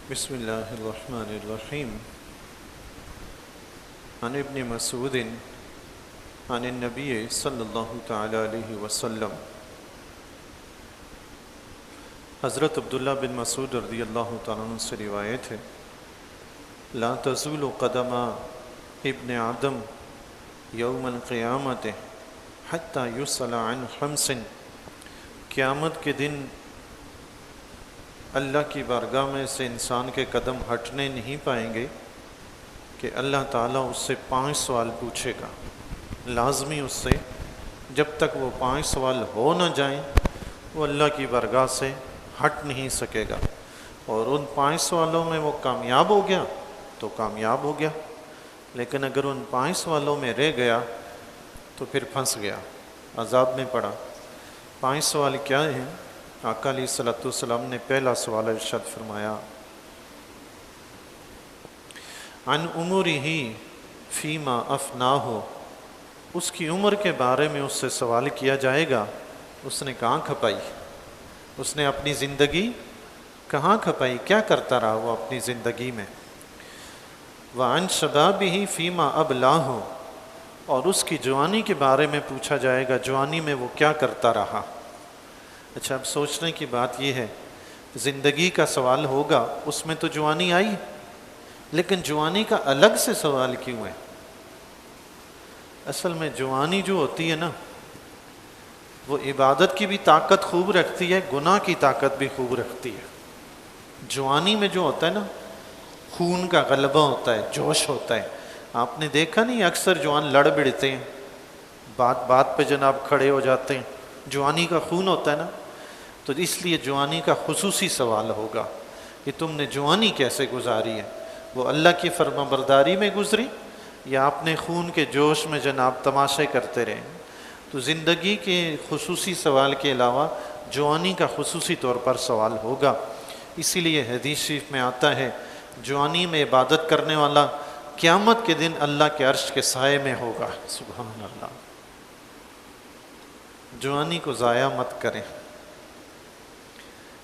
بسم اللہ الرحمن الرحیم عن ابن مسعود عن النبی صلی اللہ تعالی علیہ وسلم حضرت عبداللہ بن مسعود رضی اللہ تعالیٰ عنہ سے روایت ہے، لا تزول قدم ابن آدم یوم القیامت حتی یسأل عن خمس، قیامت کے دن اللہ کی بارگاہ میں سے انسان کے قدم ہٹنے نہیں پائیں گے کہ اللہ تعالیٰ اس سے 5 سوال پوچھے گا۔ لازمی اس سے جب تک وہ 5 سوال ہو نہ جائیں وہ اللہ کی بارگاہ سے ہٹ نہیں سکے گا، اور ان 5 سوالوں میں وہ کامیاب ہو گیا تو کامیاب ہو گیا، لیکن اگر ان 5 سوالوں میں رہ گیا تو پھر پھنس گیا، عذاب میں پڑا۔ 5 سوال کیا ہیں؟ آقا علیہ الصلوۃ والسلام نے پہلا سوال ارشاد فرمایا، عن عمرہ فیما افناہ، اس کی عمر کے بارے میں اس سے سوال کیا جائے گا، اس نے کہاں کھپائی، اس نے اپنی زندگی کہاں کھپائی، کیا کرتا رہا وہ اپنی زندگی میں۔ وعن شبابہ فیما ابلاہ، اور اس کی جوانی کے بارے میں پوچھا جائے گا، جوانی میں وہ کیا کرتا رہا۔ اچھا، اب سوچنے کی بات یہ ہے، زندگی کا سوال ہوگا، اس میں تو جوانی آئی، لیکن جوانی کا الگ سے سوال کیوں ہے؟ اصل میں جوانی جو ہوتی ہے نا، وہ عبادت کی بھی طاقت خوب رکھتی ہے، گناہ کی طاقت بھی خوب رکھتی ہے۔ جوانی میں جو ہوتا ہے نا، خون کا غلبہ ہوتا ہے، جوش ہوتا ہے۔ آپ نے دیکھا نہیں، اکثر جوان لڑ بڑھتے ہیں، بات بات پہ جناب کھڑے ہو جاتے ہیں، جوانی کا خون ہوتا ہے نا۔ تو اس لیے جوانی کا خصوصی سوال ہوگا کہ تم نے جوانی کیسے گزاری ہے، وہ اللہ کی فرما برداری میں گزری یا اپنے خون کے جوش میں جناب تماشے کرتے رہے۔ تو زندگی کے خصوصی سوال کے علاوہ جوانی کا خصوصی طور پر سوال ہوگا۔ اسی لیے حدیث شریف میں آتا ہے، جوانی میں عبادت کرنے والا قیامت کے دن اللہ کے عرش کے سائے میں ہوگا۔ سبحان اللہ۔ جوانی کو ضائع مت کریں،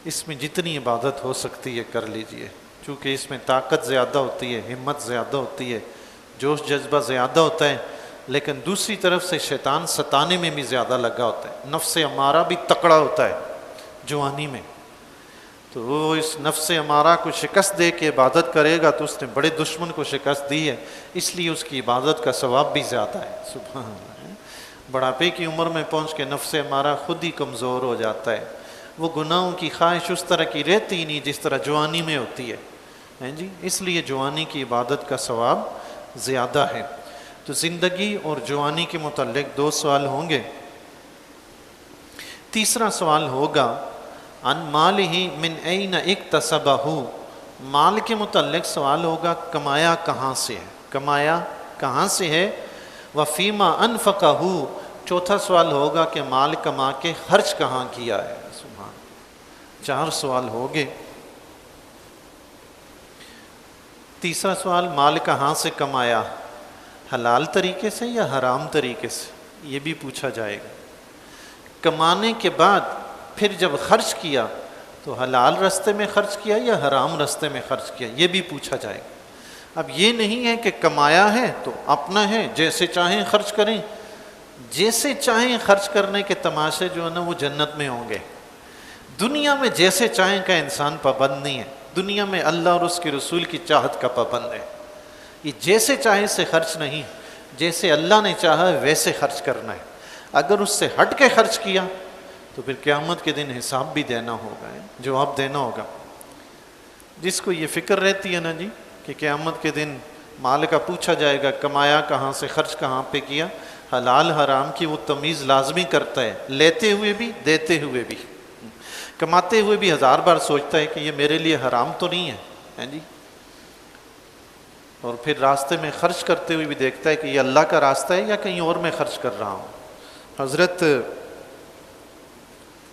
اس میں جتنی عبادت ہو سکتی ہے کر لیجئے، چونکہ اس میں طاقت زیادہ ہوتی ہے، ہمت زیادہ ہوتی ہے، جوش جذبہ زیادہ ہوتا ہے، لیکن دوسری طرف سے شیطان ستانے میں بھی زیادہ لگا ہوتا ہے، نفس امارہ بھی تکڑا ہوتا ہے جوانی میں۔ تو وہ اس نفس امارہ کو شکست دے کے عبادت کرے گا تو اس نے بڑے دشمن کو شکست دی ہے، اس لیے اس کی عبادت کا ثواب بھی زیادہ ہے۔ سبحان اللہ۔ بڑھاپے کی عمر میں پہنچ کے نفس امارہ خود ہی کمزور ہو جاتا ہے، وہ گناہوں کی خواہش اس طرح کی رہتی نہیں جس طرح جوانی میں ہوتی ہے جی۔ اس لیے جوانی کی عبادت کا ثواب زیادہ ہے۔ تو زندگی اور جوانی کے متعلق 2 سوال ہوں گے۔ تیسرا سوال ہوگا، عن مالہ من این اکتسبہ، مال کے متعلق سوال ہوگا، کمایا کہاں سے ہے، کمایا کہاں سے ہے۔ وفیما انفقہ، چوتھا سوال ہوگا کہ مال کما کے خرچ کہاں کیا ہے۔ سبحان، 4 سوال ہوگے۔ تیسرا سوال، مال کہاں سے کمایا، حلال طریقے سے یا حرام طریقے سے، یہ بھی پوچھا جائے گا۔ کمانے کے بعد پھر جب خرچ کیا تو حلال رستے میں خرچ کیا یا حرام رستے میں خرچ کیا، یہ بھی پوچھا جائے گا۔ اب یہ نہیں ہے کہ کمایا ہے تو اپنا ہے، جیسے چاہیں خرچ کریں، جیسے چاہیں خرچ کرنے کے تماشے جو ہے نا وہ جنت میں ہوں گے۔ دنیا میں جیسے چاہیں کا انسان پابند نہیں ہے، دنیا میں اللہ اور اس کے رسول کی چاہت کا پابند ہے۔ یہ جیسے چاہے سے خرچ نہیں، جیسے اللہ نے چاہا ویسے خرچ کرنا ہے۔ اگر اس سے ہٹ کے خرچ کیا تو پھر قیامت کے دن حساب بھی دینا ہوگا، جواب دینا ہوگا۔ جس کو یہ فکر رہتی ہے نا جی کہ قیامت کے دن مال کا پوچھا جائے گا، کمایا کہاں سے، خرچ کہاں پہ کیا، حلال حرام کی وہ تمیز لازمی کرتا ہے، لیتے ہوئے بھی دیتے ہوئے بھی، کماتے ہوئے بھی 1000 بار سوچتا ہے کہ یہ میرے لیے حرام تو نہیں ہے جی، اور پھر راستے میں خرچ کرتے ہوئے بھی دیکھتا ہے کہ یہ اللہ کا راستہ ہے یا کہیں اور میں خرچ کر رہا ہوں۔ حضرت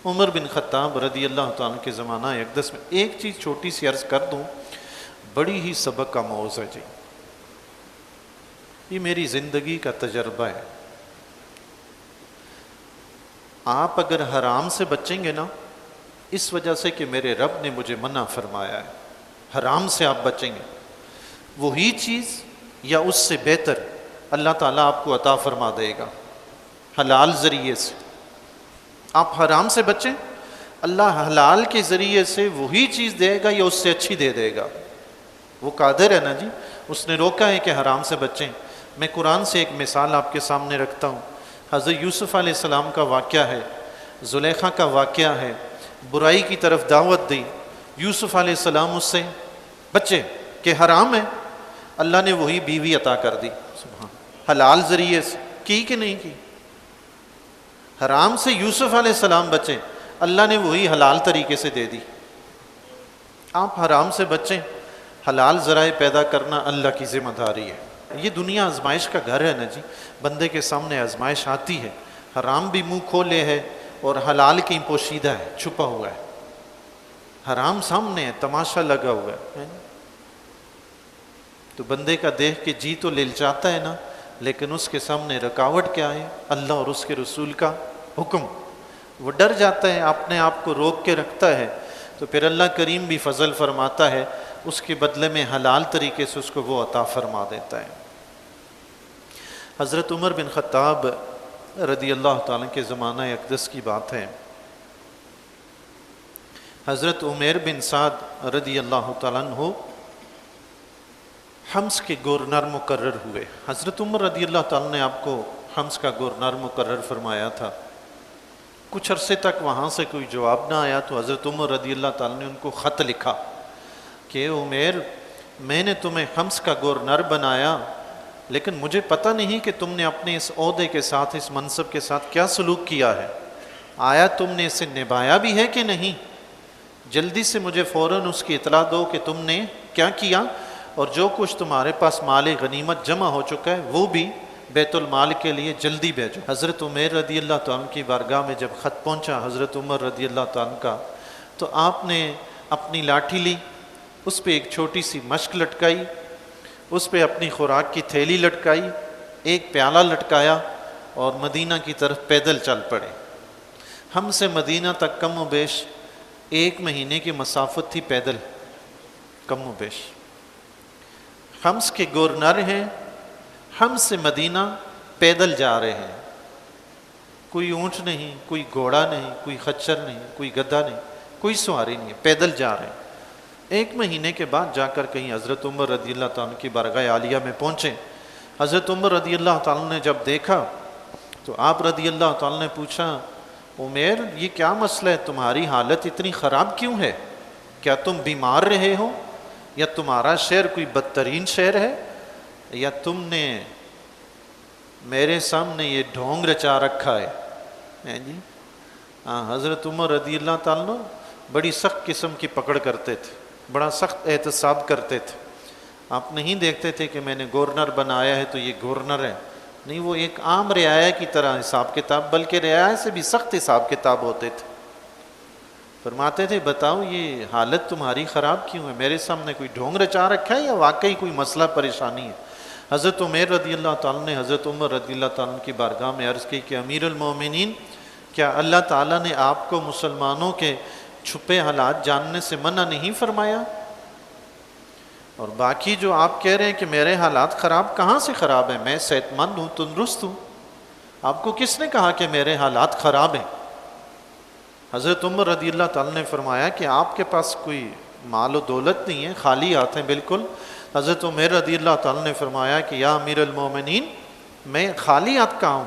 عمر بن خطاب رضی اللہ تعالیٰ عنہ کے زمانہ اقدس میں ایک چیز چھوٹی سی عرض کر دوں، بڑی ہی سبق کا موضوع ہے جی، یہ میری زندگی کا تجربہ ہے۔ آپ اگر حرام سے بچیں گے نا، اس وجہ سے کہ میرے رب نے مجھے منع فرمایا ہے، حرام سے آپ بچیں گے وہی چیز یا اس سے بہتر اللہ تعالیٰ آپ کو عطا فرما دے گا حلال ذریعے سے۔ آپ حرام سے بچیں، اللہ حلال کے ذریعے سے وہی چیز دے گا یا اس سے اچھی دے دے گا۔ وہ قادر ہے نا جی، اس نے روکا ہے کہ حرام سے بچیں۔ میں قرآن سے ایک مثال آپ کے سامنے رکھتا ہوں۔ حضرت یوسف علیہ السلام کا واقعہ ہے، زلیخا کا واقعہ ہے، برائی کی طرف دعوت دی، یوسف علیہ السلام اس سے بچے کہ حرام ہے، اللہ نے وہی بیوی عطا کر دی۔ سبحان، حلال ذریعے سے کی کہ نہیں کی؟ حرام سے یوسف علیہ السلام بچے، اللہ نے وہی حلال طریقے سے دے دی۔ آپ حرام سے بچیں، حلال ذرائع پیدا کرنا اللہ کی ذمہ داری ہے۔ یہ دنیا آزمائش کا گھر ہے نا جی، بندے کے سامنے آزمائش آتی ہے، حرام بھی منہ کھولے ہے اور حلال کی پوشیدہ ہے، چھپا ہوا ہے۔ حرام سامنے ہے، تماشا لگا ہوا ہے، تو بندے کا دیکھ کے جی تو للچاتا ہے نا، لیکن اس کے سامنے رکاوٹ کیا ہے؟ اللہ اور اس کے رسول کا حکم۔ وہ ڈر جاتا ہے، اپنے آپ کو روک کے رکھتا ہے، تو پھر اللہ کریم بھی فضل فرماتا ہے، اس کے بدلے میں حلال طریقے سے اس کو وہ عطا فرما دیتا ہے۔ حضرت عمر بن خطاب رضی اللہ تعالیٰ کے زمانہ اقدس کی بات ہے، حضرت عمیر بن سعد رضی اللہ تعالیٰ عنہ حمص کے گورنر مقرر ہوئے۔ حضرت عمر رضی اللہ تعالیٰ نے آپ کو حمص کا گورنر مقرر فرمایا تھا۔ کچھ عرصے تک وہاں سے کوئی جواب نہ آیا تو حضرت عمر رضی اللہ تعالیٰ نے ان کو خط لکھا کہ عمیر، میں نے تمہیں حمص کا گورنر بنایا، لیکن مجھے پتہ نہیں کہ تم نے اپنے اس عہدے کے ساتھ، اس منصب کے ساتھ کیا سلوک کیا ہے، آیا تم نے اسے نبھایا بھی ہے کہ نہیں؟ جلدی سے مجھے فوراً اس کی اطلاع دو کہ تم نے کیا کیا، اور جو کچھ تمہارے پاس مال غنیمت جمع ہو چکا ہے وہ بھی بیت المال کے لیے جلدی بھیجو۔ حضرت عمیر رضی اللہ تعالیٰ کی بارگاہ میں جب خط پہنچا حضرت عمر رضی اللہ تعالیٰ کا، تو آپ نے اپنی لاٹھی لی، اس پہ ایک چھوٹی سی مشک لٹکائی، اس پہ اپنی خوراک کی تھیلی لٹکائی، ایک پیالہ لٹکایا اور مدینہ کی طرف پیدل چل پڑے۔ ہم سے مدینہ تک کم و بیش 1 مہینے کی مسافت تھی پیدل، کم و بیش۔ حمص کے گورنر ہیں، حمص سے مدینہ پیدل جا رہے ہیں، کوئی اونٹ نہیں، کوئی گھوڑا نہیں، کوئی خچر نہیں، کوئی گدھا نہیں، کوئی سواری نہیں ہے، پیدل جا رہے ہیں۔ 1 مہینے کے بعد جا کر کہیں حضرت عمر رضی اللہ تعالیٰ کی بارگاہ عالیہ میں پہنچے۔ حضرت عمر رضی اللہ تعالیٰ نے جب دیکھا تو آپ رضی اللہ تعالیٰ نے پوچھا، عمیر یہ کیا مسئلہ ہے، تمہاری حالت اتنی خراب کیوں ہے؟ کیا تم بیمار رہے ہو، یا تمہارا شہر کوئی بدترین شہر ہے، یا تم نے میرے سامنے یہ ڈھونگ رچا رکھا ہے جی؟ حضرت عمر رضی اللہ تعالیٰ بڑی سخت قسم کی پکڑ کرتے تھے، بڑا سخت احتساب کرتے تھے۔ آپ نہیں دیکھتے تھے کہ میں نے گورنر بنایا ہے تو یہ گورنر ہے، نہیں، وہ ایک عام رعایا کی طرح حساب کتاب، بلکہ رعایا سے بھی سخت حساب کتاب ہوتے تھے۔ فرماتے تھے بتاؤ یہ حالت تمہاری خراب کیوں ہے، میرے سامنے کوئی ڈھونگ رچا رکھا ہے یا واقعی کوئی مسئلہ پریشانی ہے؟ حضرت عمیر رضی اللہ تعالیٰ نے حضرت عمر رضی اللہ تعالیٰ کی بارگاہ میں عرض کی کہ امیر المومنین، کیا اللہ تعالیٰ نے آپ کو مسلمانوں کے چھپے حالات جاننے سے منع نہیں فرمایا؟ اور باقی جو آپ کہہ رہے ہیں کہ میرے حالات خراب، کہاں سے خراب ہیں؟ میں صحت مند ہوں، تندرست ہوں، آپ کو کس نے کہا کہ میرے حالات خراب ہیں؟ حضرت عمر رضی اللہ تعالیٰ نے فرمایا کہ آپ کے پاس کوئی مال و دولت نہیں ہے، خالی ہاتھ ہیں بالکل۔ حضرت عمر رضی اللہ تعالیٰ نے فرمایا کہ یا امیر المومنین، میں خالی ہاتھ کہاں ہوں،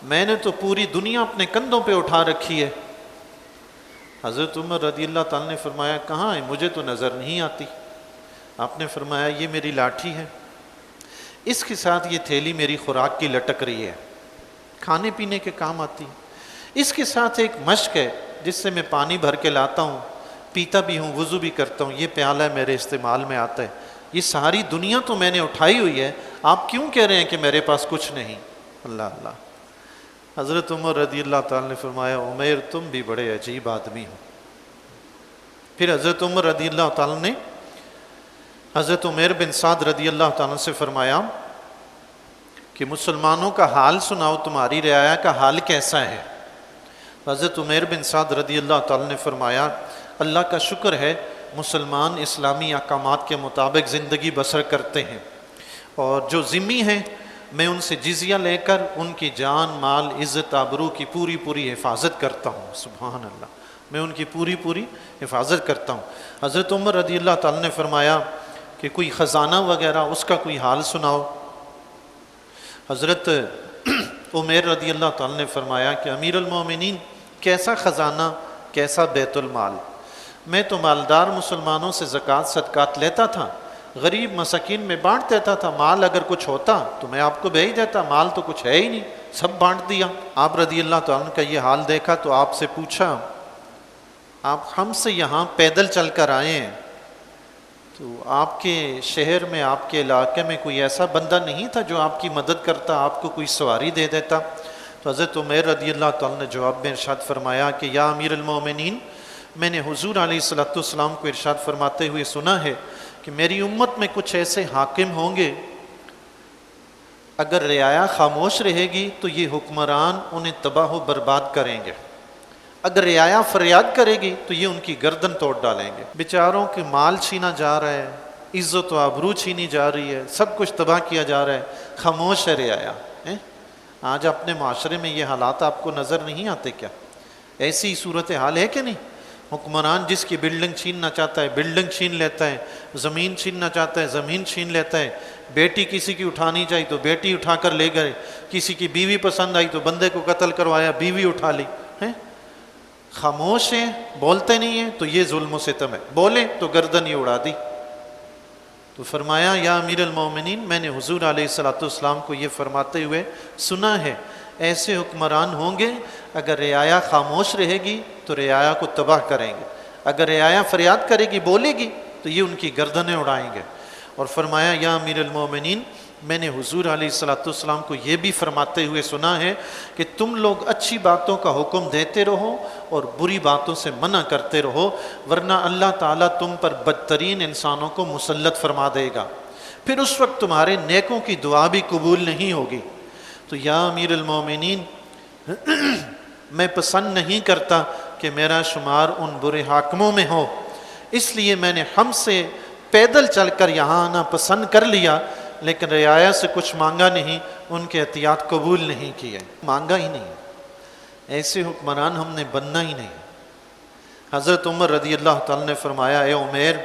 میں نے تو پوری دنیا اپنے کندھوں پہ اٹھا رکھی ہے۔ حضرت عمر رضی اللہ تعالیٰ نے فرمایا کہاں ہے، مجھے تو نظر نہیں آتی۔ آپ نے فرمایا یہ میری لاٹھی ہے، اس کے ساتھ یہ تھیلی میری خوراک کی لٹک رہی ہے، کھانے پینے کے کام آتی ہے، اس کے ساتھ ایک مشک ہے جس سے میں پانی بھر کے لاتا ہوں، پیتا بھی ہوں، وضو بھی کرتا ہوں، یہ پیالہ میرے استعمال میں آتا ہے، یہ ساری دنیا تو میں نے اٹھائی ہوئی ہے، آپ کیوں کہہ رہے ہیں کہ میرے پاس کچھ نہیں؟ اللہ اللہ۔ حضرت عمر رضی اللہ تعالیٰ نے فرمایا عمیر تم بھی بڑے عجیب آدمی ہو۔ پھر حضرت عمر رضی اللہ تعالیٰ نے حضرت عمیر بن سعد رضی اللہ تعالیٰ سے فرمایا کہ مسلمانوں کا حال سناؤ، تمہاری رعایا کا حال کیسا ہے؟ حضرت عمیر بن سعد رضی اللہ تعالیٰ نے فرمایا اللہ کا شکر ہے مسلمان اسلامی احکامات کے مطابق زندگی بسر کرتے ہیں، اور جو ذمی ہیں میں ان سے جزیہ لے کر ان کی جان مال عزت آبرو کی پوری حفاظت کرتا ہوں۔ سبحان اللہ، میں ان کی پوری حفاظت کرتا ہوں۔ حضرت عمر رضی اللہ تعالیٰ نے فرمایا کہ کوئی خزانہ وغیرہ اس کا کوئی حال سناؤ۔ حضرت عمر رضی اللہ تعالیٰ نے فرمایا کہ امیر المومنین کیسا خزانہ، کیسا بیت المال؟ میں تو مالدار مسلمانوں سے زکوٰۃ صدقات لیتا تھا، غریب مساکین میں بانٹ دیتا تھا، مال اگر کچھ ہوتا تو میں آپ کو بھیج دیتا، مال تو کچھ ہے ہی نہیں، سب بانٹ دیا۔ آپ رضی اللہ تعالیٰ کا یہ حال دیکھا تو آپ سے پوچھا، آپ ہم سے یہاں پیدل چل کر آئے ہیں، تو آپ کے شہر میں آپ کے علاقے میں کوئی ایسا بندہ نہیں تھا جو آپ کی مدد کرتا، آپ کو کوئی سواری دے دیتا؟ تو حضرت عمر رضی اللہ تعالیٰ نے جواب میں ارشاد فرمایا کہ یا امیر المومنین، میں نے حضور علیہ السلام کو ارشاد فرماتے ہوئے سنا ہے کہ میری امت میں کچھ ایسے حاکم ہوں گے، اگر رعایا خاموش رہے گی تو یہ حکمران انہیں تباہ و برباد کریں گے، اگر رعایا فریاد کرے گی تو یہ ان کی گردن توڑ ڈالیں گے۔ بیچاروں کے مال چھینا جا رہا ہے، عزت و آبرو چھینی جا رہی ہے، سب کچھ تباہ کیا جا رہا ہے، خاموش ہے رعایا۔ آج اپنے معاشرے میں یہ حالات آپ کو نظر نہیں آتے کیا؟ ایسی صورتحال ہے کہ نہیں؟ حکمران جس کی بلڈنگ چھیننا چاہتا ہے بلڈنگ چھین لیتا ہے، زمین چھیننا چاہتا ہے زمین چھین لیتا ہے، بیٹی کسی کی اٹھانی چاہیے تو بیٹی اٹھا کر لے گئے، کسی کی بیوی پسند آئی تو بندے کو قتل کروایا، بیوی اٹھا لی۔ خاموش ہیں، بولتے نہیں ہیں تو یہ ظلم و ستم ہے، بولے تو گردن ہی اڑا دی۔ تو فرمایا یا امیر المومنین، میں نے حضور علیہ السلام کو یہ فرماتے ہوئے سنا ہے، ایسے حکمران ہوں گے اگر رعایا خاموش رہے گی تو رعایا کو تباہ کریں گے، اگر رعایا فریاد کرے گی بولے گی تو یہ ان کی گردنیں اڑائیں گے۔ اور فرمایا یا امیر المومنین، میں نے حضور علیہ السلام کو یہ بھی فرماتے ہوئے سنا ہے کہ تم لوگ اچھی باتوں کا حکم دیتے رہو اور بری باتوں سے منع کرتے رہو، ورنہ اللہ تعالیٰ تم پر بدترین انسانوں کو مسلط فرما دے گا، پھر اس وقت تمہارے نیکوں کی دعا بھی قبول نہیں ہوگی۔ تو یا امیر المومنین، میں پسند نہیں کرتا کہ میرا شمار ان برے حاکموں میں ہو، اس لیے میں نے ہم سے پیدل چل کر یہاں آنا پسند کر لیا، لیکن رعایا سے کچھ مانگا نہیں، ان کے احتیاط قبول نہیں کیے، مانگا ہی نہیں۔ ایسے حکمران ہم نے بننا ہی نہیں۔ حضرت عمر رضی اللہ تعالیٰ نے فرمایا اے عمیر،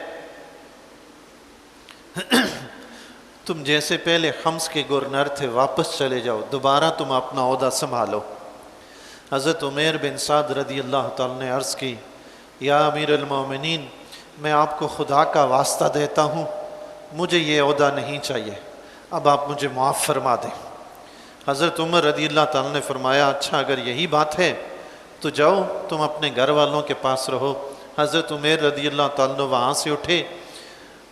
تم جیسے پہلے حمص کے گورنر تھے واپس چلے جاؤ، دوبارہ تم اپنا عہدہ سنبھالو۔ حضرت عمیر بن سعد رضی اللہ تعالیٰ نے عرض کی یا امیر المومنین، میں آپ کو خدا کا واسطہ دیتا ہوں، مجھے یہ عہدہ نہیں چاہیے، اب آپ مجھے معاف فرما دیں۔ حضرت عمر رضی اللہ تعالیٰ نے فرمایا اچھا اگر یہی بات ہے تو جاؤ تم اپنے گھر والوں کے پاس رہو۔ حضرت عمر رضی اللہ تعالیٰ نے وہاں سے اٹھے،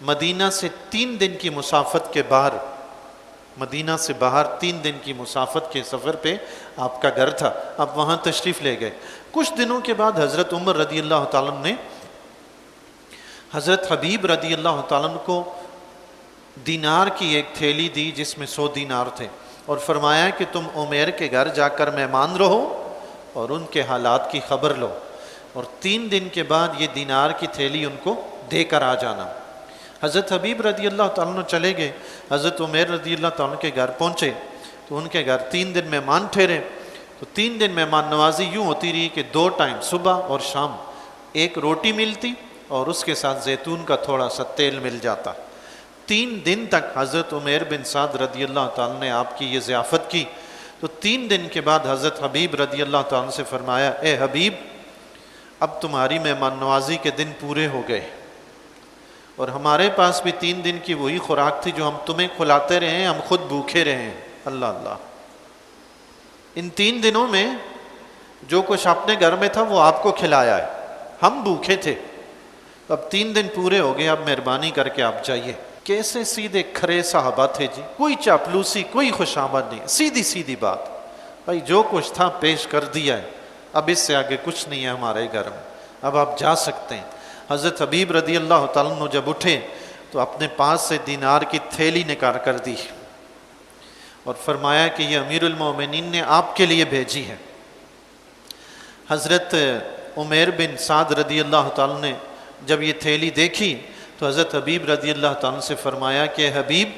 مدینہ سے 3 دن کی مسافت کے باہر، مدینہ سے باہر 3 دن کی مسافت کے سفر پہ آپ کا گھر تھا، آپ وہاں تشریف لے گئے۔ کچھ دنوں کے بعد حضرت عمر رضی اللہ تعالیٰ نے حضرت حبیب رضی اللہ تعالیٰ کو دینار کی ایک تھیلی دی جس میں 100 دینار تھے، اور فرمایا کہ تم عمیر کے گھر جا کر مہمان رہو اور ان کے حالات کی خبر لو، اور 3 دن کے بعد یہ دینار کی تھیلی ان کو دے کر آ جانا۔ حضرت حبیب رضی اللہ تعالیٰ عنہ چلے گئے، حضرت عمیر رضی اللہ تعالیٰ عنہ کے گھر پہنچے تو ان کے گھر 3 دن مہمان ٹھہرے۔ تو 3 دن مہمان نوازی یوں ہوتی رہی کہ 2 ٹائم صبح اور شام ایک روٹی ملتی اور اس کے ساتھ زیتون کا تھوڑا سا تیل مل جاتا۔ 3 دن تک حضرت عمیر بن سعد رضی اللہ تعالیٰ نے آپ کی یہ ضیافت کی۔ تو 3 دن کے بعد حضرت حبیب رضی اللہ تعالیٰ سے فرمایا اے حبیب، اب تمہاری مہمان نوازی کے دن پورے ہو گئے، اور ہمارے پاس بھی 3 دن کی وہی خوراک تھی جو ہم تمہیں کھلاتے رہے ہیں، ہم خود بھوکے رہے ہیں۔ اللہ اللہ، ان 3 دنوں میں جو کچھ اپنے گھر میں تھا وہ آپ کو کھلایا ہے، ہم بھوکے تھے، اب 3 دن پورے ہو گئے، اب مہربانی کر کے آپ جائیے۔ کیسے سیدھے کھرے صحابہ تھے جی، کوئی چاپلوسی کوئی خوشامد نہیں، سیدھی سیدھی بات، بھائی جو کچھ تھا پیش کر دیا ہے، اب اس سے آگے کچھ نہیں ہے ہمارے گھر میں، اب آپ جا سکتے ہیں۔ حضرت حبیب رضی اللہ تعالیٰ عنہ جب اٹھے تو اپنے پاس سے دینار کی تھیلی نکال کر دی اور فرمایا کہ یہ امیر المومنین نے آپ کے لیے بھیجی ہے۔ حضرت عمیر بن سعد رضی اللہ تعالیٰ نے جب یہ تھیلی دیکھی تو حضرت حبیب رضی اللہ تعالیٰ سے فرمایا کہ حبیب،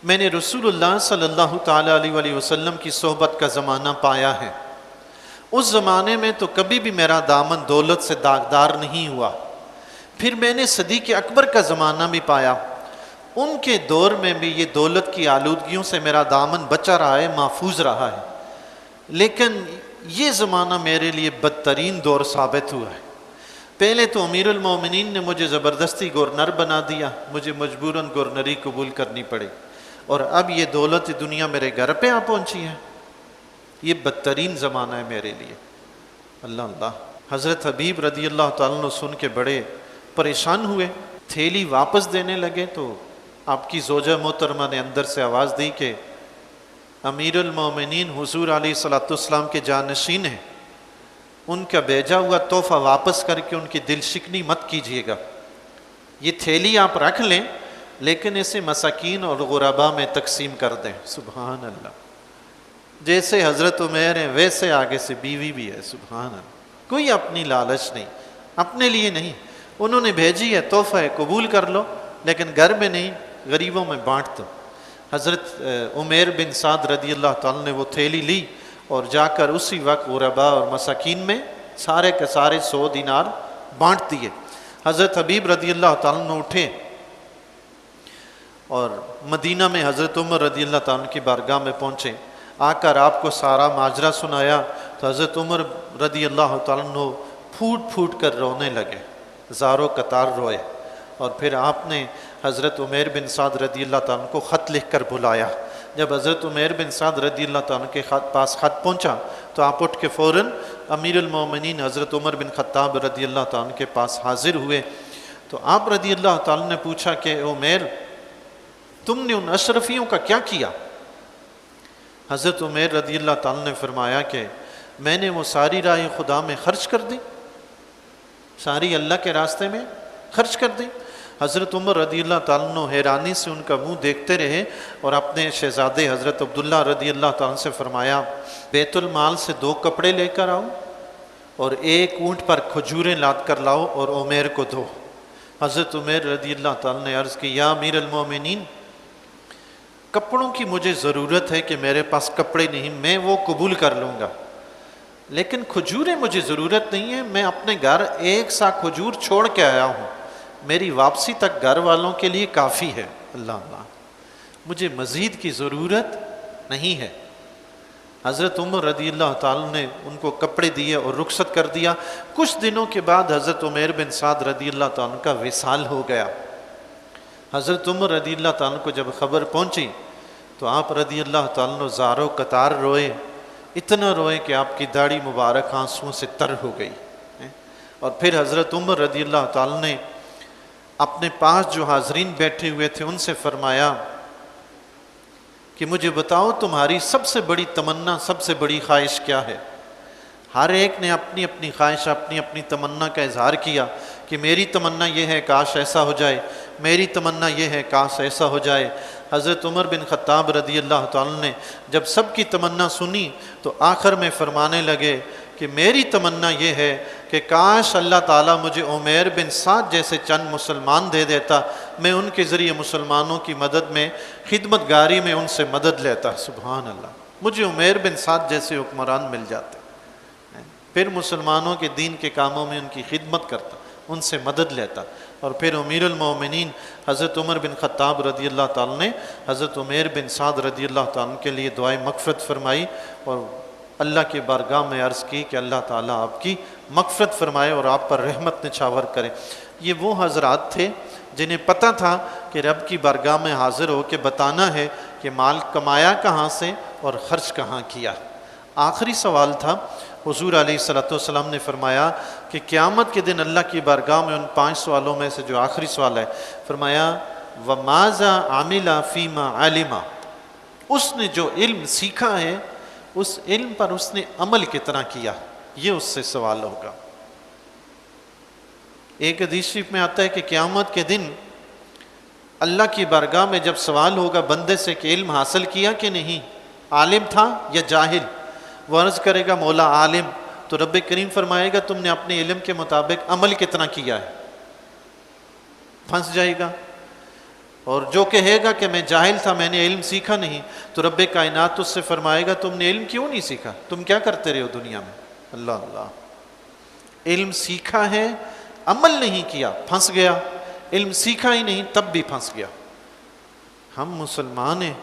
میں نے رسول اللہ صلی اللہ تعالیٰ علیہ وسلم کی صحبت کا زمانہ پایا ہے، اس زمانے میں تو کبھی بھی میرا دامن دولت سے داغدار نہیں ہوا، پھر میں نے صدیق اکبر کا زمانہ بھی پایا، ان کے دور میں بھی یہ دولت کی آلودگیوں سے میرا دامن بچا رہا ہے، محفوظ رہا ہے، لیکن یہ زمانہ میرے لیے بدترین دور ثابت ہوا ہے۔ پہلے تو امیر المومنین نے مجھے زبردستی گورنر بنا دیا، مجھے مجبوراً گورنری قبول کرنی پڑی، اور اب یہ دولت دنیا میرے گھر پہ آ پہنچی ہے، یہ بدترین زمانہ ہے میرے لیے۔ اللہ اللہ، حضرت حبیب رضی اللہ تعالیٰ عنہ سن کے بڑے پریشان ہوئے، تھیلی واپس دینے لگے تو آپ کی زوجہ محترمہ نے اندر سے آواز دی کہ امیر المومنین حضور علیہ الصلوۃ والسلام کے جانشین ہیں، ان کا بھیجا ہوا تحفہ واپس کر کے ان کی دل شکنی مت کیجیے گا، یہ تھیلی آپ رکھ لیں لیکن اسے مساکین اور غربا میں تقسیم کر دیں۔ سبحان اللہ، جیسے حضرت عمیر ہیں ویسے آگے سے بیوی بھی ہے، سبحان اللہ، کوئی اپنی لالچ نہیں، اپنے لیے نہیں، انہوں نے بھیجی ہے، تحفہ ہے، قبول کر لو، لیکن گھر میں نہیں، غریبوں میں بانٹ دو۔ حضرت عمیر بن سعد رضی اللہ تعالیٰ نے وہ تھیلی لی اور جا کر اسی وقت غربا اور مساکین میں سارے کے سارے 100 دینار بانٹ دیے۔ حضرت حبیب رضی اللہ تعالیٰ نے اٹھے اور مدینہ میں حضرت عمر رضی اللہ تعالیٰ کی بارگاہ میں پہنچے، آ کر آپ کو سارا ماجرا سنایا تو حضرت عمر رضی اللہ تعالیٰ عنہ پھوٹ پھوٹ کر رونے لگے، زاروں قطار روئے، اور پھر آپ نے حضرت عمیر بن سعد رضی اللہ تعالیٰ کو خط لکھ کر بلایا۔ جب حضرت عمیر بن سعد رضی اللہ تعالیٰ کے پاس خط پہنچا تو آپ اٹھ کے فوراً امیر المومنین حضرت عمر بن خطاب رضی اللہ تعالیٰ کے پاس حاضر ہوئے، تو آپ رضی اللہ تعالیٰ نے پوچھا کہ عمیر، تم نے ان اشرفیوں کا کیا کیا؟ حضرت عمیر رضی اللہ تعالیٰ نے فرمایا کہ میں نے وہ ساری راہ خدا میں خرچ کر دی، ساری اللہ کے راستے میں خرچ کر دی۔ حضرت عمر رضی اللہ تعالیٰ عنہ حیرانی سے ان کا منہ دیکھتے رہے اور اپنے شہزادے حضرت عبداللہ رضی اللہ تعالیٰ سے فرمایا، بیت المال سے 2 کپڑے لے کر آؤ اور 1 اونٹ پر کھجوریں لاد کر لاؤ اور عمیر کو دو۔ حضرت عمیر رضی اللہ تعالیٰ نے عرض کی، یا امیر المومنین، کپڑوں کی مجھے ضرورت ہے کہ میرے پاس کپڑے نہیں، میں وہ قبول کر لوں گا، لیکن کھجوریں مجھے ضرورت نہیں ہے، میں اپنے گھر 1 سا کھجور چھوڑ کے آیا ہوں، میری واپسی تک گھر والوں کے لیے کافی ہے، اللہ اللہ، مجھے مزید کی ضرورت نہیں ہے۔ حضرت عمر رضی اللہ تعالیٰ نے ان کو کپڑے دیے اور رخصت کر دیا۔ کچھ دنوں کے بعد حضرت عمیر بن سعد رضی اللہ تعالیٰ کا وصال ہو گیا۔ حضرت عمر رضی اللہ تعالیٰ کو جب خبر پہنچی تو آپ رضی اللہ تعالیٰ زاروں قطار روئے، اتنا روئے کہ آپ کی داڑھی مبارک آنسوؤں سے تر ہو گئی، اور پھر حضرت عمر رضی اللہ تعالیٰ نے اپنے پاس جو حاضرین بیٹھے ہوئے تھے ان سے فرمایا کہ مجھے بتاؤ تمہاری سب سے بڑی تمنا، سب سے بڑی خواہش کیا ہے؟ ہر ایک نے اپنی اپنی خواہش، اپنی اپنی تمنا کا اظہار کیا کہ میری تمنا یہ ہے کاش ایسا ہو جائے، میری تمنا یہ ہے کاش ایسا ہو جائے۔ حضرت عمر بن خطاب رضی اللہ تعالیٰ نے جب سب کی تمنا سنی تو آخر میں فرمانے لگے کہ میری تمنا یہ ہے کہ کاش اللہ تعالیٰ مجھے عمیر بن سعد جیسے چند مسلمان دے دیتا، میں ان کے ذریعے مسلمانوں کی مدد میں، خدمت گاری میں ان سے مدد لیتا۔ سبحان اللہ، مجھے عمیر بن سعد جیسے حکمران مل جاتے، پھر مسلمانوں کے دین کے کاموں میں ان کی خدمت کرتا، ان سے مدد لیتا۔ اور پھر امیر المومنین حضرت عمر بن خطاب رضی اللہ تعالیٰ نے حضرت عمیر بن سعد رضی اللہ تعالیٰ کے لیے دعائے مغفرت فرمائی اور اللہ کی بارگاہ میں عرض کی کہ اللہ تعالیٰ آپ کی مغفرت فرمائے اور آپ پر رحمت نچھاور کرے۔ یہ وہ حضرات تھے جنہیں پتہ تھا کہ رب کی بارگاہ میں حاضر ہو کے بتانا ہے کہ مال کمایا کہاں سے اور خرچ کہاں کیا۔ آخری سوال تھا، حضور علیہ الصلوۃ والسلام نے فرمایا کہ قیامت کے دن اللہ کی بارگاہ میں ان 5 سوالوں میں سے جو آخری سوال ہے، فرمایا وَمَاذَا عَمِلَ فِيمَا عَلِمَ، اس نے جو علم سیکھا ہے اس علم پر اس نے عمل کتنا کیا، یہ اس سے سوال ہوگا۔ ایک حدیث شریف میں آتا ہے کہ قیامت کے دن اللہ کی بارگاہ میں جب سوال ہوگا بندے سے کہ علم حاصل کیا کہ نہیں، عالم تھا یا جاہل، وہ عرض کرے گا مولا عالم، تو رب کریم فرمائے گا تم نے اپنے علم کے مطابق عمل کتنا کیا ہے؟ پھنس جائے گا. اور جو کہے گا کہ میں جاہل تھا، میں نے علم سیکھا نہیں، تو رب کائنات اس سے فرمائے گا تم نے علم کیوں نہیں سیکھا، تم کیا کرتے رہے ہو دنیا میں. اللہ اللہ. علم سیکھا ہے، عمل نہیں کیا، پھنس گیا. علم سیکھا ہی نہیں، تب بھی پھنس گیا. ہم مسلمان ہیں،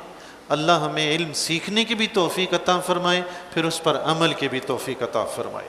اللہ ہمیں علم سیکھنے کی بھی توفیق عطا فرمائے، پھر اس پر عمل کی بھی توفیق عطا فرمائے.